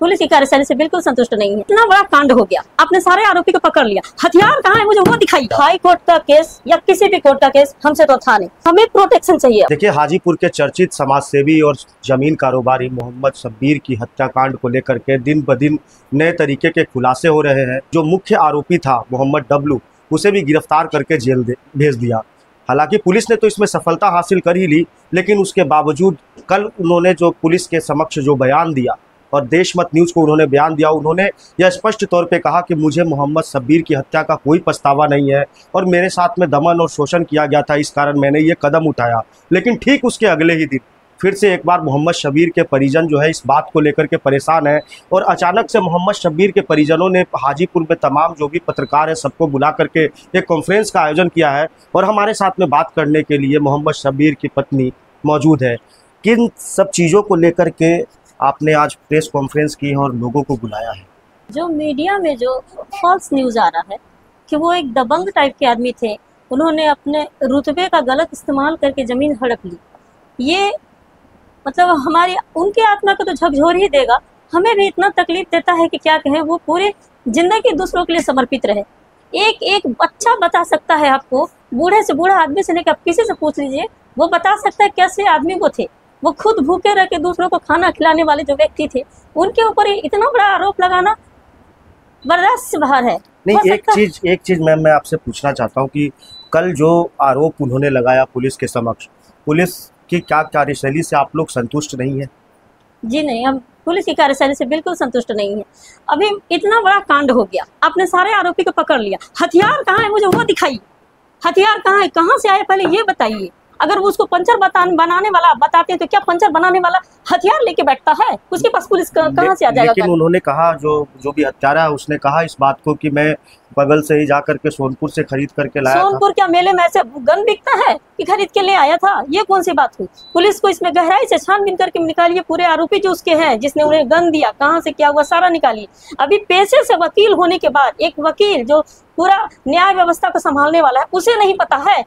Police की कार्यशैली से बिल्कुल संतुष्ट नहीं है। इतना बड़ा कांड हो गया, आपने सारे आरोपी को पकड़ लिया, हथियार कहाँ है मुझे वो दिखाइए। हाई कोर्ट का केस या किसी भी कोर्ट का केस हमसे तो था नहीं, हमें प्रोटेक्शन चाहिए। देखिए, हाजीपुर के चर्चित समाजसेवी और जमीन कारोबारी मोहम्मद शब्बीर की हत्याकांड को लेकर के दिन ब दिन नए तरीके के खुलासे हो रहे हैं। जो मुख्य आरोपी था मोहम्मद डब्लू, उसे भी गिरफ्तार करके जेल भेज दिया। हालांकि पुलिस ने तो इसमें सफलता हासिल कर ही ली, लेकिन उसके बावजूद कल उन्होंने जो पुलिस के समक्ष जो बयान दिया और देशमत न्यूज़ को उन्होंने बयान दिया, उन्होंने यह स्पष्ट तौर पे कहा कि मुझे मोहम्मद शब्बीर की हत्या का कोई पछतावा नहीं है और मेरे साथ में दमन और शोषण किया गया था, इस कारण मैंने ये कदम उठाया। लेकिन ठीक उसके अगले ही दिन फिर से एक बार मोहम्मद शब्बीर के परिजन जो है इस बात को लेकर के परेशान है और अचानक से मोहम्मद शब्बीर के परिजनों ने हाजीपुर में तमाम जो भी पत्रकार है सबको बुला करके एक कॉन्फ्रेंस का आयोजन किया है और हमारे साथ में बात करने के लिए मोहम्मद शब्बीर की पत्नी मौजूद है। किन सब चीज़ों को लेकर के आपने आज प्रेस कॉन्फ्रेंस की और लोगों को बुलाया है? जो मीडिया में जो फॉल्स न्यूज़ आ रहा है कि वो एक दबंग टाइप के आदमी थे, उन्होंने अपने रुतबे का गलत इस्तेमाल करके ज़मीन हड़प ली, ये मतलब हमारी उनकी आत्मा को तो झकझोर ही देगा। हमें भी इतना तकलीफ देता है कि क्या कहें। वो पूरी जिंदगी दूसरों के लिए समर्पित रहे। एक एक बच्चा बता सकता है आपको, बूढ़े से बूढ़ा आदमी से लेकर आप किसी से पूछ लीजिए, वो बता सकता है कैसे आदमी वो थे। वो खुद भूखे रह के दूसरों को खाना खिलाने वाले जो व्यक्ति थे, उनके ऊपर इतना बड़ा आरोप लगाना बर्दाश्त से बाहर है। नहीं, एक चीज मैम मैं आपसे पूछना चाहता हूँ कि कल जो आरोप उन्होंने लगाया पुलिस के समक्ष, पुलिस की क्या कार्यशैली से आप लोग संतुष्ट नहीं है? जी नहीं, हम पुलिस की कार्यशैली से बिल्कुल संतुष्ट नहीं है। अभी इतना बड़ा कांड हो गया, आपने सारे आरोपी को पकड़ लिया, हथियार कहाँ है मुझे वो दिखाइए। हथियार कहाँ है, कहाँ से आए पहले ये बताइए। अगर वो उसको पंचर बनाने वाला बताते हैं तो क्या पंचर बनाने वाला हथियार लेके बैठता है? उसके पास पुलिस कहाँ से आ जाएगा? लेकिन उन्होंने कहा, जो भी हत्यारा है उसने कहा इस बात को कि मैं बगल से ही जा करके सोनपुर से खरीद करके लाया था। सोनपुर क्या मेले में ऐसे गन बिकता है कि खरीद के ले आया था? ये कौन सी बात हुई? पुलिस को इसमें गहराई से छानबीन करके निकालिए। पूरे आरोपी जो उसके हैं, जिसने उन्हें गन दिया, कहाँ से क्या हुआ, सारा निकालिए। अभी पेशे से वकील होने के बाद एक वकील जो पूरा न्याय व्यवस्था को संभालने वाला है, उसे नहीं पता है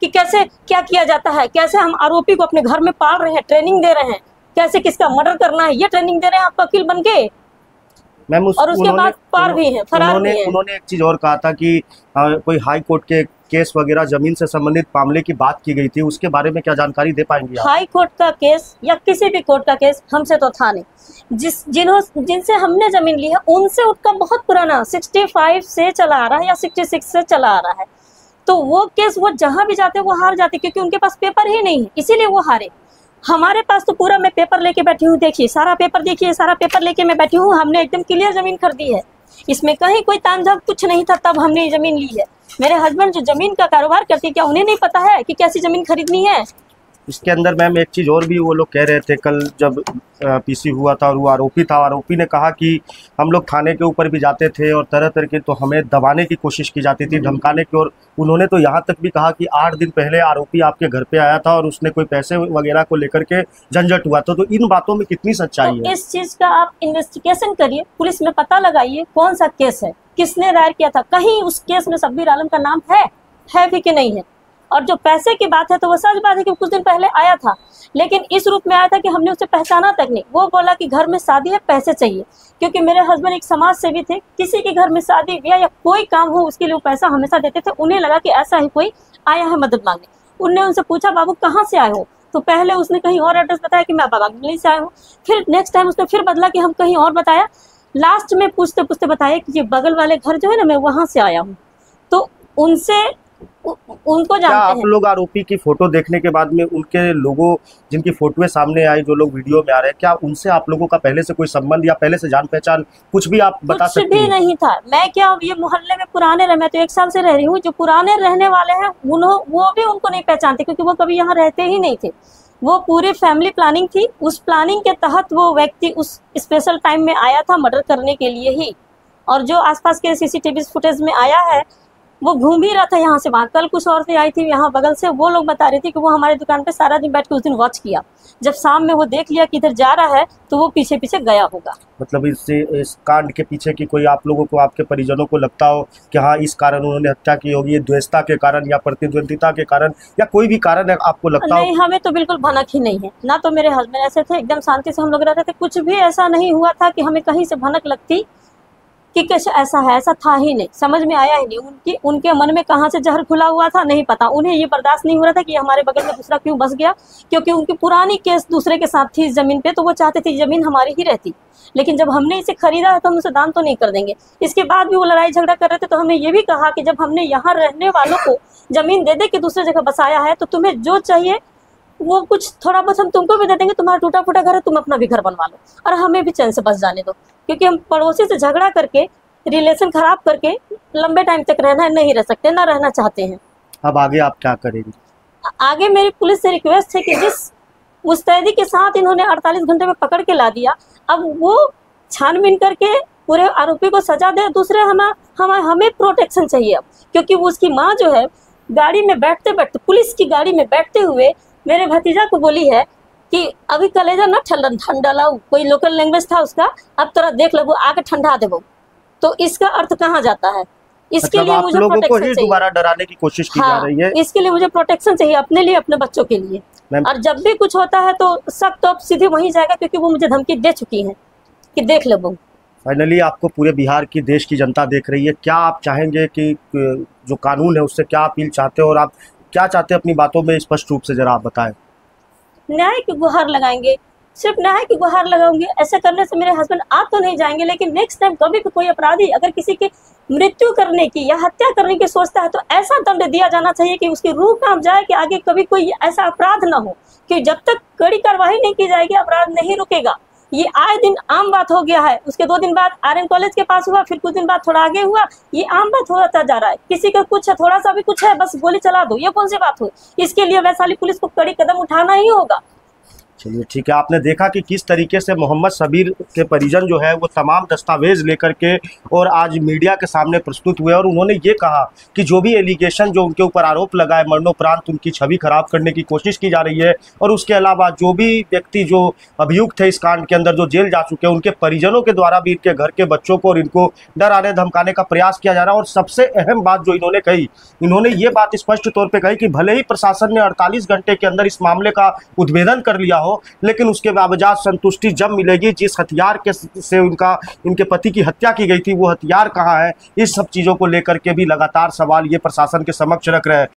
कि कैसे क्या किया जाता है, कैसे हम आरोपी को अपने घर में पाल रहे हैं, ट्रेनिंग दे रहे हैं, कैसे किसका मर्डर करना है, ये ट्रेनिंग दे रहे हैं आप वकील बन के। और उसके बाद पार भी हैं, फरार भी हैं। उन्होंने एक चीज और कहा था कि कोई हाई कोर्ट के केस वगैरह जमीन से संबंधित मामले की बात की गई थी, उसके बारे में क्या जानकारी दे पाएंगे आप? हाई कोर्ट का केस या किसी भी कोर्ट का केस हमसे तो था नहीं। जिनसे हमने जमीन ली है उनसे उनका बहुत पुराना 65 से चला आ रहा है या 66 से चला आ रहा है। तो वो केस वो जहां भी जाते वो हार जाते, क्योंकि उनके पास पेपर ही नहीं है, इसीलिए वो हारे। हमारे पास तो पूरा मैं पेपर लेके बैठी हूँ, देखिए सारा पेपर, देखिए सारा पेपर लेके मैं बैठी हूँ। हमने एकदम क्लियर जमीन खरीदी है, इसमें कहीं कोई तामझाम कुछ नहीं था, तब हमने ये जमीन ली है। मेरे हस्बैंड जो जमीन का कारोबार करते, क्या उन्हें नहीं पता है कि कैसी जमीन खरीदनी है? इसके अंदर मैम एक चीज़ और भी वो लोग कह रहे थे कल जब पीसी हुआ था और वो आरोपी था, आरोपी ने कहा कि हम लोग थाने के ऊपर भी जाते थे और तरह तरह के तो हमें दबाने की कोशिश की जाती थी, धमकाने की। और उन्होंने तो यहाँ तक भी कहा कि 8 दिन पहले आरोपी आपके घर पे आया था और उसने कोई पैसे वगैरह को लेकर के झंझट हुआ था। तो इन बातों में कितनी सच्चाई है? इस चीज़ का आप इन्वेस्टिगेशन करिए, पुलिस में पता लगाइए कौन सा केस है, किसने दायर किया था, कहीं उस केस में शब्बीर आलम का नाम है भी कि नहीं है। और जो पैसे की बात है तो वो सच बात है कि कुछ दिन पहले आया था, लेकिन इस रूप में आया था कि हमने उसे पहचाना तक नहीं। वो बोला कि घर में शादी है, पैसे चाहिए, क्योंकि मेरे हस्बैंड एक समाज सेवी थे, किसी के घर में शादी ब्याह या कोई काम हो उसके लिए पैसा हमेशा देते थे। उन्हें लगा कि ऐसा ही कोई आया है मदद मांगने। उनने उनसे पूछा, बाबू कहाँ से आए हो? तो पहले उसने कहीं और एड्रेस बताया कि मैं बागली से आया हूँ। फिर नेक्स्ट टाइम उसने फिर बदला कि हम कहीं और बताया। लास्ट में पूछते पूछते बताया कि ये बगल वाले घर जो है ना, मैं वहाँ से आया हूँ। तो उनको जानते हैं। आप लोग आरोपी की फोटो देखने के बाद में उनके लोगों जिनकी फोटोएं सामने आई, जो लोग वीडियो में आ रहे हैं, क्या उनसे आप लोगों का पहले से कोई संबंध या पहले से जान पहचान कुछ भी आप बता सकते हैं? कुछ भी नहीं था। मैं क्या, ये मोहल्ले में पुराने रहे, मैं तो 1 साल से रह रही हूँ। जो पुराने रहने वाले हैं वो भी उनको नहीं पहचानते, क्योंकि वो कभी यहाँ रहते ही नहीं थे। वो पूरी फैमिली प्लानिंग थी, उस प्लानिंग के तहत वो व्यक्ति उस स्पेशल टाइम में आया था मर्डर करने के लिए ही। और जो आसपास के CCTV फुटेज में आया है, वो घूम ही रहा था यहाँ से वहाँ। कल कुछ औरतें आई थी यहाँ बगल से, वो लोग बता रही थी कि वो हमारी दुकान पे सारा दिन बैठ के उस दिन वॉच किया। जब शाम में वो देख लिया कि इधर जा रहा है तो वो पीछे पीछे गया होगा। मतलब इस कांड के पीछे की कोई आप लोगों को, आपके परिजनों को लगता हो कि हाँ इस कारण उन्होंने हत्या की होगी, ये द्वेषता के कारण या प्रतिद्वंदिता के कारण या कोई भी कारण है आपको लगता हो? नहीं, हमें तो बिल्कुल भनक ही नहीं है ना। तो मेरे हस्बैंड ऐसे थे, एकदम शांति से हम लोग रहते थे, कुछ भी ऐसा नहीं हुआ था कि हमें कहीं से भनक लगती कि कैसे ऐसा है। ऐसा था ही नहीं, समझ में आया ही नहीं। उनके मन में कहाँ से जहर खुला हुआ था नहीं पता। उन्हें ये बर्दाश्त नहीं हो रहा था कि हमारे बगल में दूसरा क्यों बस गया, क्योंकि उनकी पुरानी केस दूसरे के साथ थी इस जमीन पे, तो वो चाहते थे जमीन हमारी ही रहती। लेकिन जब हमने इसे खरीदा है तो हम उसे दान तो नहीं कर देंगे। इसके बाद भी वो लड़ाई झगड़ा कर रहे थे, तो हमने ये भी कहा कि जब हमने यहाँ रहने वालों को जमीन दे दे के दूसरे जगह बसाया है तो तुम्हें जो चाहिए वो कुछ थोड़ा बहुत हम तुमको भी दे देंगे। तुम्हारा टूटा फूटा घर है, तुम अपना भी घर बनवा लो और हमें भी चैन से बस जाने दो, क्योंकि हम पड़ोसी से झगड़ा करके, रिलेशन खराब करके लंबे टाइम तक रहना नहीं रह सकते, ना रहना चाहते हैं। अब आगे आप क्या करेंगे? आगे मेरी पुलिस से रिक्वेस्ट है कि जिस मुस्तैदी के साथ इन्होंने 48 घंटे में पकड़ के ला दिया, अब वो छानबीन करके पूरे आरोपी को सजा दे। दूसरे हमें प्रोटेक्शन चाहिए अब, क्योंकि वो उसकी माँ जो है गाड़ी में बैठते बैठते, पुलिस की गाड़ी में बैठते हुए मेरे भतीजा को बोली है कि अभी कलेजा ना ठंडा लाओ, कोई लोकल लैंग्वेज था उसका, अब तोरा देख लो आके ठंडा देवो। तो इसका अर्थ कहाँ जाता है? इसके लिए मुझे लोगों को ही प्रोटेक्शन दोबारा डराने की कोशिश की जा रही है। इसके लिए मुझे प्रोटेक्शन चाहिए, अपने लिए, अपने बच्चों के लिए। और जब भी कुछ होता है तो सब तो अब सीधे वहीं जाएगा, क्योंकि वो मुझे धमकी दे चुकी है कि देख लो। फाइनली आपको पूरे बिहार की, देश की जनता देख रही है, क्या आप चाहेंगे कि जो कानून है उससे क्या अपील चाहते हो और आप क्या चाहते हैं अपनी बातों में स्पष्ट रूप से जरा आप बताएं। न्याय की गुहार लगाएंगे, सिर्फ न्याय की गुहार लगाऊंगे। ऐसे करने से मेरे हस्बैंड आ तो नहीं जाएंगे, लेकिन नेक्स्ट टाइम कभी भी कोई अपराधी अगर किसी की मृत्यु करने की या हत्या करने की सोचता है तो ऐसा दंड दिया जाना चाहिए कि उसकी रूह कांप जाए, कि आगे कभी कोई ऐसा अपराध ना हो। कि जब तक कड़ी कार्रवाई नहीं की जाएगी अपराध नहीं रुकेगा। ये आए दिन आम बात हो गया है। उसके 2 दिन बाद आर्यन कॉलेज के पास हुआ, फिर कुछ दिन बाद थोड़ा आगे हुआ, ये आम बात होता जा रहा है। किसी का कुछ है, थोड़ा सा भी कुछ है, बस गोली चला दो, ये कौन सी बात हुई? इसके लिए वैशाली पुलिस को कड़ी कदम उठाना ही होगा। चलिए ठीक है, आपने देखा कि किस तरीके से मोहम्मद सबीर के परिजन जो है वो तमाम दस्तावेज लेकर के और आज मीडिया के सामने प्रस्तुत हुए और उन्होंने ये कहा कि जो भी एलिगेशन, जो उनके ऊपर आरोप लगाए, मरणोपरांत उनकी छवि खराब करने की कोशिश की जा रही है। और उसके अलावा जो भी व्यक्ति जो अभियुक्त थे इस कांड के अंदर, जो जेल जा चुके हैं, उनके परिजनों के द्वारा भी इनके घर के बच्चों को और इनको डराने धमकाने का प्रयास किया जा रहा है। और सबसे अहम बात जो इन्होंने कही, इन्होंने ये बात स्पष्ट तौर पर कही कि भले ही प्रशासन ने 48 घंटे के अंदर इस मामले का उद्भेदन कर लिया हो, लेकिन उसके बावजूद संतुष्टि जब मिलेगी, जिस हथियार के से इनके पति की हत्या की गई थी वो हथियार कहाँ है, इस सब चीज़ों को लेकर के भी लगातार सवाल ये प्रशासन के समक्ष रख रहे हैं।